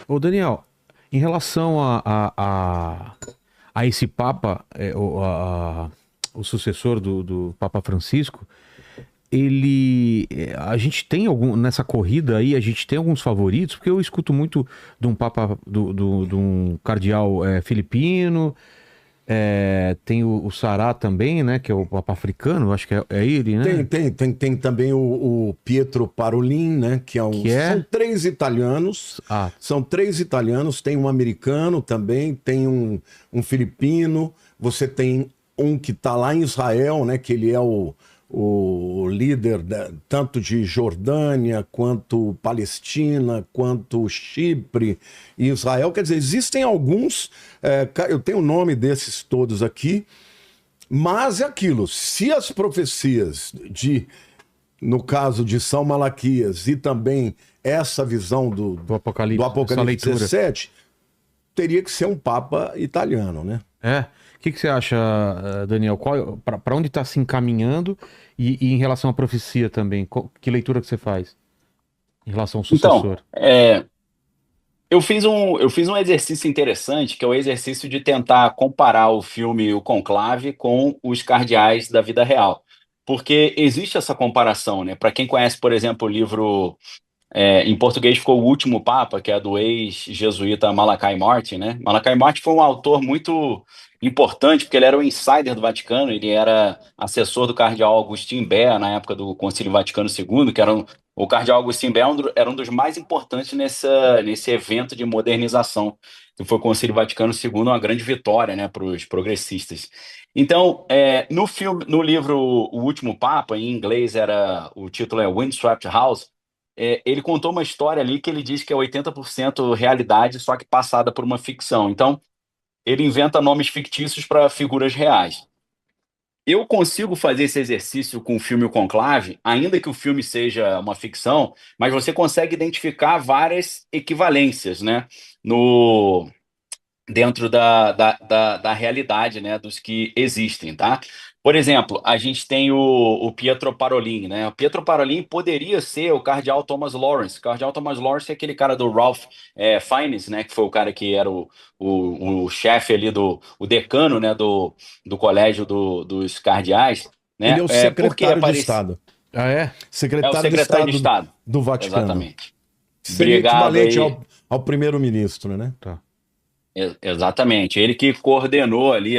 Ô, Daniel, em relação a esse Papa, o sucessor do Papa Francisco, a gente tem nessa corrida aí, a gente tem alguns favoritos, porque eu escuto muito de um Papa, de um cardeal filipino, tem o Sará também, né, que é o Papa africano, acho que é ele, né, Tem também o Pietro Parolin, né? Que é um. que São é, três italianos. ah, São três italianos. Tem um americano também, tem um filipino. Você tem um que está lá em Israel, né? Que ele é o líder tanto de Jordânia, quanto Palestina, quanto Chipre e Israel. Quer dizer, existem alguns. Eu tenho o nome desses todos aqui. Mas é aquilo, se as profecias no caso de São Malaquias e também essa visão do do Apocalipse, essa Apocalipse leitura. 17, teria que ser um papa italiano, né? É. O que você acha, Daniel? Para onde está se encaminhando e em relação à profecia também? Que leitura que você faz em relação ao Então, sucessor? eu fiz um exercício interessante, que é o exercício de tentar comparar o filme O Conclave com os cardeais da vida real. Porque existe essa comparação, né? Para quem conhece, por exemplo, o livro, em português ficou O Último Papa, que é do ex-jesuíta Malachi Martin, né? Malachi Martin foi um autor muito importante, porque ele era o insider do Vaticano, ele era assessor do cardeal Agustin Bea na época do Concílio Vaticano II, o cardeal Agustin Bea era um dos mais importantes nesse evento de modernização, que foi o Concílio Vaticano II, uma grande vitória, né, para os progressistas. Então, no filme, no livro O Último Papa, em inglês o título é Windswept House. Ele contou uma história ali que ele diz que é 80% realidade, só que passada por uma ficção. Então, ele inventa nomes fictícios para figuras reais. Eu consigo fazer esse exercício com o filme O Conclave, ainda que o filme seja uma ficção, mas você consegue identificar várias equivalências, né? No, Dentro da realidade, né, dos que existem, tá? Por exemplo, a gente tem o Pietro Parolin, né? O Pietro Parolin poderia ser o cardeal Thomas Lawrence. O cardeal Thomas Lawrence é aquele cara do Ralph Fiennes, né? Que foi o cara que era o chefe ali o decano, né? Do colégio dos cardeais, Ele né? é o Por que secretário de aparece? Estado. Ah, é? É o Secretário de secretário de Estado Estado. do Vaticano. Exatamente. Seria Obrigado equivalente aí. ao primeiro-ministro, né? Tá. Exatamente. Ele que coordenou ali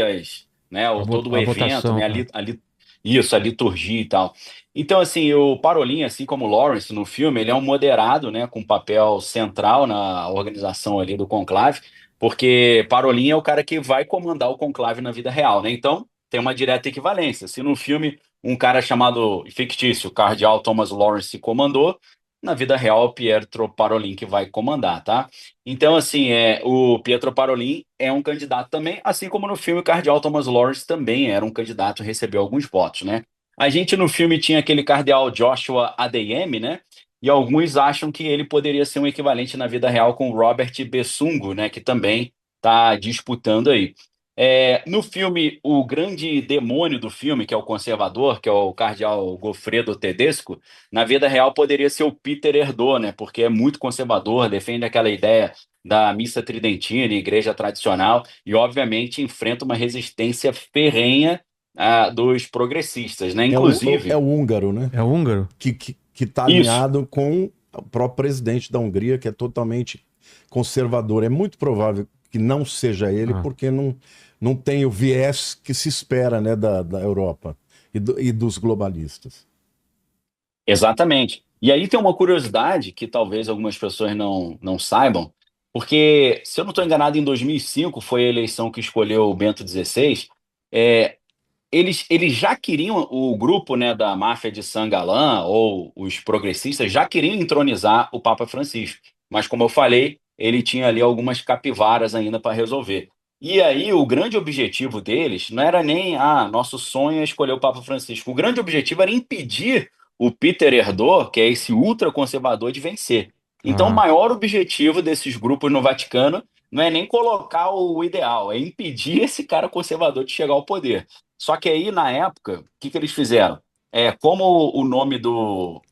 todo o A evento, votação. né? Isso, a liturgia e tal. Então, assim, o Parolin, assim como o Lawrence no filme, ele é um moderado, né? Com papel central na organização ali do conclave, porque Parolin é o cara que vai comandar o conclave na vida real, né? Então, tem uma direta equivalência. Se no filme um cara chamado fictício, Cardeal Thomas Lawrence, comandou, na vida real, o Pietro Parolin que vai comandar, tá? Então, assim, o Pietro Parolin é um candidato também, assim como no filme o Cardeal Thomas Lawrence também era um candidato, recebeu alguns votos, né? A gente no filme tinha aquele cardeal Joshua ADM, né? E alguns acham que ele poderia ser um equivalente na vida real com o Robert Bessungo, né? Que também está disputando aí. No filme, o grande demônio do filme, que é o conservador, que é o cardeal Goffredo Tedesco, na vida real poderia ser o Peter Erdo, né? Porque é muito conservador, defende aquela ideia da missa tridentina, igreja tradicional, e obviamente enfrenta uma resistência ferrenha dos progressistas, né? É o Inclusive, húngaro, né? É húngaro? Que está isso, alinhado com o próprio presidente da Hungria, que é totalmente conservador. É muito provável que não seja ele, Ah. porque não tem o viés que se espera, né, da Europa e dos globalistas. exatamente. E aí tem uma curiosidade que talvez algumas pessoas não saibam, porque, se eu não estou enganado, em 2005 foi a eleição que escolheu o Bento XVI. é, eles já queriam, o grupo, né, da máfia de Sangalã, ou os progressistas, já queriam entronizar o Papa Francisco. Mas, como eu falei, ele tinha ali algumas capivaras ainda para resolver. E aí, o grande objetivo deles não era nem, nosso sonho é escolher o Papa Francisco. O grande objetivo era impedir o Peter Erdo, que é esse ultraconservador, de vencer. Então, o Ah. maior objetivo desses grupos no Vaticano não é nem colocar o ideal, é impedir esse cara conservador de chegar ao poder. Só que aí, na época, o que que eles fizeram? Como o nome do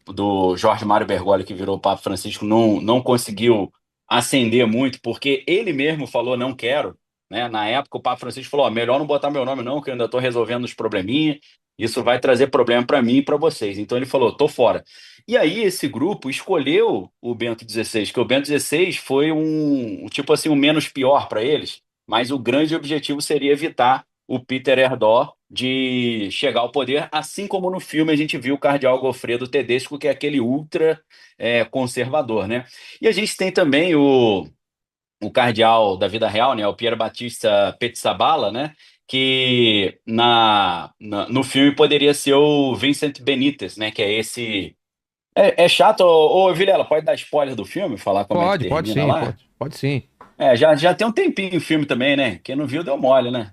Jorge Mário Bergoglio, que virou Papa Francisco, não conseguiu ascender muito, porque ele mesmo falou, não quero, né? Na época, o Papa Francisco falou: ó, melhor não botar meu nome, não, que eu ainda estou resolvendo os probleminha. Isso vai trazer problema para mim e para vocês. Então ele falou: tô fora. E aí esse grupo escolheu o Bento XVI, que o Bento XVI foi tipo assim, um menos pior para eles, mas o grande objetivo seria evitar o Peter Erdó de chegar ao poder, assim como no filme a gente viu o cardeal Goffredo Tedesco, que é aquele ultra conservador, né? E a gente tem também o cardeal da vida real, né, o Pier Battista Pizzaballa, né, que no filme poderia ser o Vincent Benítez, né, que é esse... É chato, ô Vilela, pode dar spoiler do filme, falar como é que Pode termina sim, lá? pode sim. Já tem um tempinho o filme também, né? Quem não viu deu mole, né?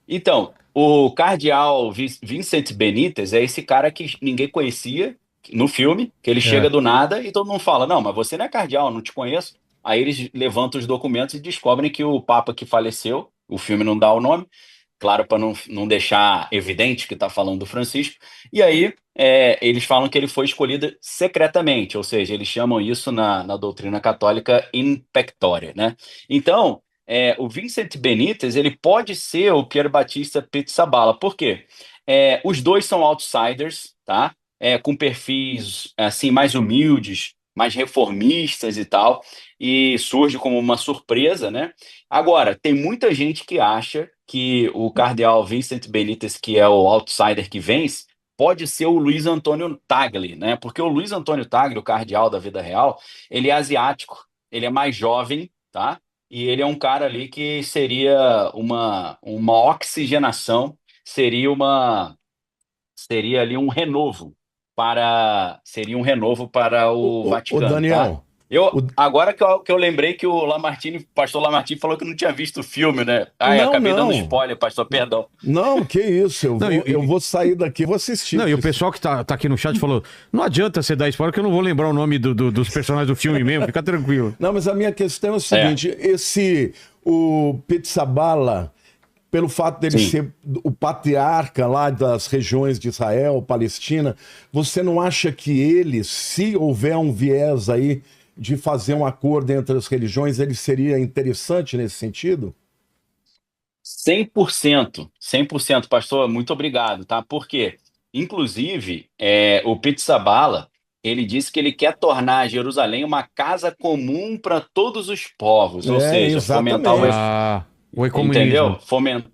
Então, o cardeal Vincent Benítez é esse cara que ninguém conhecia no filme, que ele chega É. do nada e todo mundo fala: não, mas você não é cardeal, não te conheço. Aí eles levantam os documentos e descobrem que o Papa que faleceu, o filme não dá o nome, claro, para não deixar evidente que está falando do Francisco. E aí eles falam que ele foi escolhido secretamente, ou seja, eles chamam isso na doutrina católica in pectore, né? Então, o Vincent Benítez ele pode ser o Pier Battista Pizzaballa. Por quê? Os dois são outsiders, tá? Com perfis assim mais humildes, mais reformistas e tal, e surge como uma surpresa, né? Agora, tem muita gente que acha que o cardeal Vincent Benítez, que é o outsider que vence, pode ser o Luiz Antônio Tagle, né? Porque o Luiz Antônio Tagle, o cardeal da vida real, ele é asiático, ele é mais jovem, tá? E ele é um cara ali que seria uma oxigenação, seria ali seria um renovo para o Ô, Vaticano, tá? Daniel, Eu o- agora que eu lembrei que o Lamartine, pastor Lamartine falou que não tinha visto o filme, né? Ai, não, acabei dando não. spoiler, pastor, perdão. Não, que isso. Eu Não, vou, eu vou sair daqui e vou assistir. não, e o pessoal que tá aqui no chat falou: não adianta você dar spoiler, que eu não vou lembrar o nome dos personagens do filme mesmo, fica tranquilo. Não, mas a minha questão é o É, seguinte: o Pizzaballa, pelo fato dele sim. ser o patriarca lá das regiões de Israel, Palestina, você não acha que ele, se houver um viés aí de fazer um acordo entre as religiões, ele seria interessante nesse sentido? 100%, pastor, muito obrigado, tá? Por quê? Inclusive, o Pizzaballa, ele disse que ele quer tornar Jerusalém uma casa comum para todos os povos, ou É, seja, fomentar exatamente. O ecumenismo. entendeu? Fomentar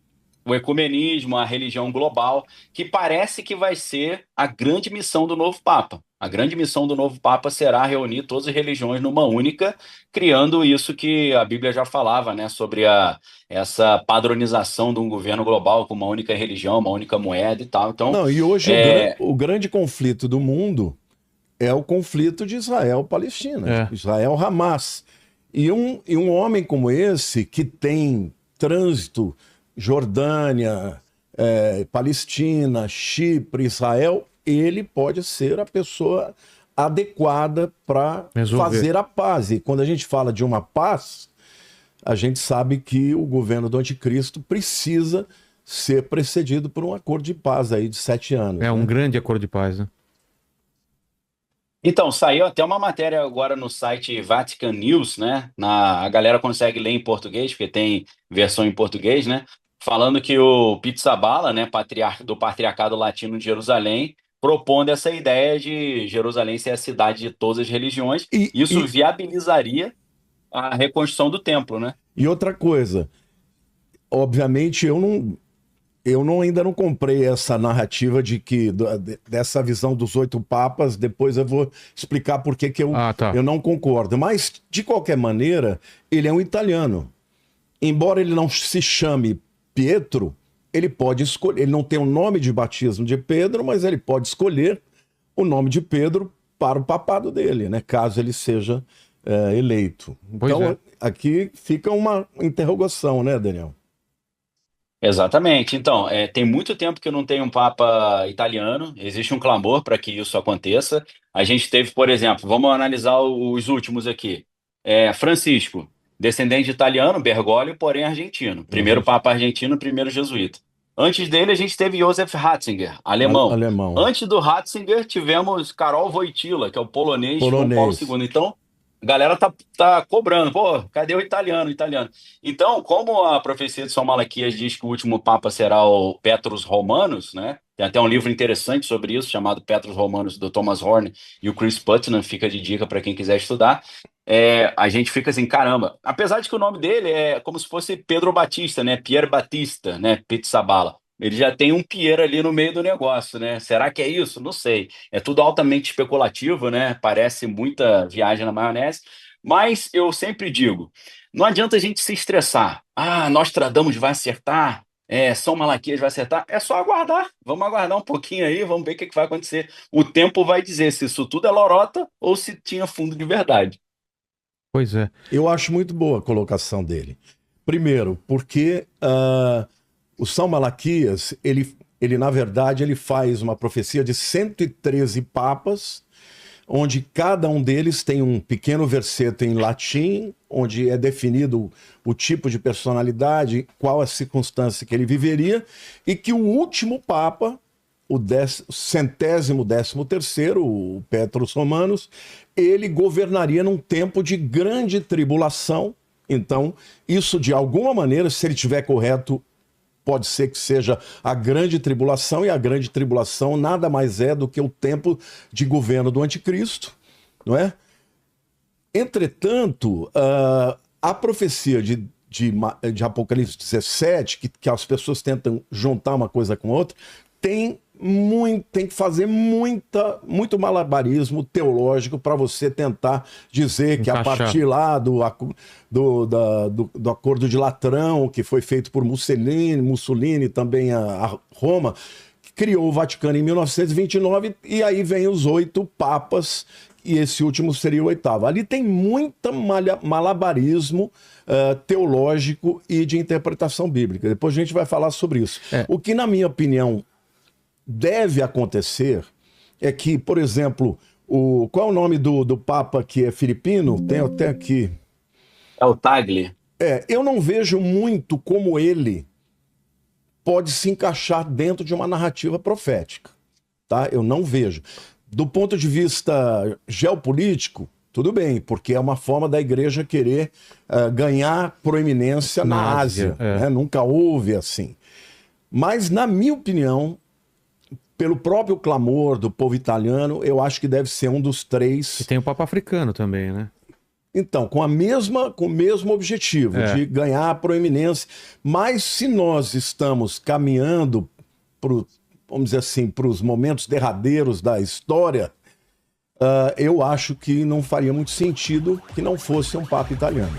o ecumenismo, a religião global, que parece que vai ser a grande missão do novo Papa. A grande missão do novo Papa será reunir todas as religiões numa única, criando isso que a Bíblia já falava, né, sobre essa padronização de um governo global com uma única religião, uma única moeda e tal. Então, Não, e hoje é, o grande conflito do mundo é o conflito de Israel-Palestina, É. Israel-Hamas. E um homem como esse, que tem trânsito, Jordânia, Palestina, Chipre, Israel, ele pode ser a pessoa adequada para Resolver. fazer a paz. E quando a gente fala de uma paz, a gente sabe que o governo do anticristo precisa ser precedido por um acordo de paz aí de 7 anos. É um né? grande acordo de paz, né? então, saiu até uma matéria agora no site Vatican News, né? A galera consegue ler em português, porque tem versão em português, né? Falando que o Pizzaballa, né, do Patriarcado Latino de Jerusalém, propondo essa ideia de Jerusalém ser a cidade de todas as religiões. E, Isso e, viabilizaria a reconstrução do templo, né? e outra coisa, obviamente eu ainda não comprei essa narrativa dessa visão dos 8 papas. Depois eu vou explicar por que Ah, tá. eu não concordo. Mas, de qualquer maneira, ele é um italiano. Embora ele não se chame Pietro, ele pode escolher. Ele não tem o nome de batismo de Pedro, mas ele pode escolher o nome de Pedro para o papado dele, né? Caso ele seja eleito. Pois Então, é. aqui fica uma interrogação, né, Daniel? Exatamente. Então, tem muito tempo que não tem um Papa italiano, existe um clamor para que isso aconteça. A gente teve, por exemplo, vamos analisar os últimos aqui. Francisco, descendente de italiano, Bergoglio, porém argentino. Primeiro Argentino. Papa argentino, primeiro jesuíta. Antes dele, a gente teve Josef Ratzinger, alemão. Alemão. Antes do Ratzinger, tivemos Karol Wojtyła, que é o polonês João Paulo Polonês. II. Então, A galera tá cobrando, pô, cadê o italiano, o italiano? Então, como a profecia de São Malaquias diz que o último papa será o Petrus Romanus, né? Tem até um livro interessante sobre isso, chamado Petrus Romanus, do Thomas Horn e o Chris Putnam, fica de dica para quem quiser estudar. A gente fica assim, caramba. Apesar de que o nome dele é como se fosse Pedro Batista, né? Pierre Batista, né? Pizzaballa. Ele já tem um Pierre ali no meio do negócio, né? Será que é isso? Não sei. É tudo altamente especulativo, né? Parece muita viagem na maionese. Mas eu sempre digo, não adianta a gente se estressar. Ah, Nostradamus vai acertar. São Malaquias vai acertar. É só aguardar. Vamos aguardar um pouquinho aí, vamos ver o que que vai acontecer. O tempo vai dizer se isso tudo é lorota ou se tinha fundo de verdade. Pois é. Eu acho muito boa a colocação dele. Primeiro, porque o São Malaquias, ele na verdade, ele faz uma profecia de 113 papas, onde cada um deles tem um pequeno verseto em latim, onde é definido o tipo de personalidade, qual a circunstância que ele viveria, e que o último papa, o 113º, o Petrus Romanus, ele governaria num tempo de grande tribulação. Então, isso de alguma maneira, se ele estiver correto, pode ser que seja a grande tribulação, e a grande tribulação nada mais é do que o tempo de governo do anticristo, não é? Entretanto, a profecia de Apocalipse 17, que as pessoas tentam juntar uma coisa com outra, tem que fazer muito malabarismo teológico para você tentar dizer que a partir lá do Acordo de Latrão, que foi feito por Mussolini também a Roma, que criou o Vaticano em 1929, e aí vem os 8 papas, e esse último seria o 8º. Ali tem muito malabarismo teológico e de interpretação bíblica. Depois a gente vai falar sobre isso. O que, na minha opinião, deve acontecer é que, por exemplo, qual é o nome do Papa que é filipino? Tem até aqui. É o Tagle. Eu não vejo muito como ele pode se encaixar dentro de uma narrativa profética, tá? Eu não vejo. Do ponto de vista geopolítico, tudo bem, porque é uma forma da igreja querer ganhar proeminência na Ásia. Né? Nunca houve assim. Mas, na minha opinião, pelo próprio clamor do povo italiano, eu acho que deve ser um dos 3. E tem o Papa africano também, né? Então, com o mesmo objetivo, de ganhar a proeminência. Mas se nós estamos caminhando vamos dizer assim, para os momentos derradeiros da história, eu acho que não faria muito sentido que não fosse um Papa italiano.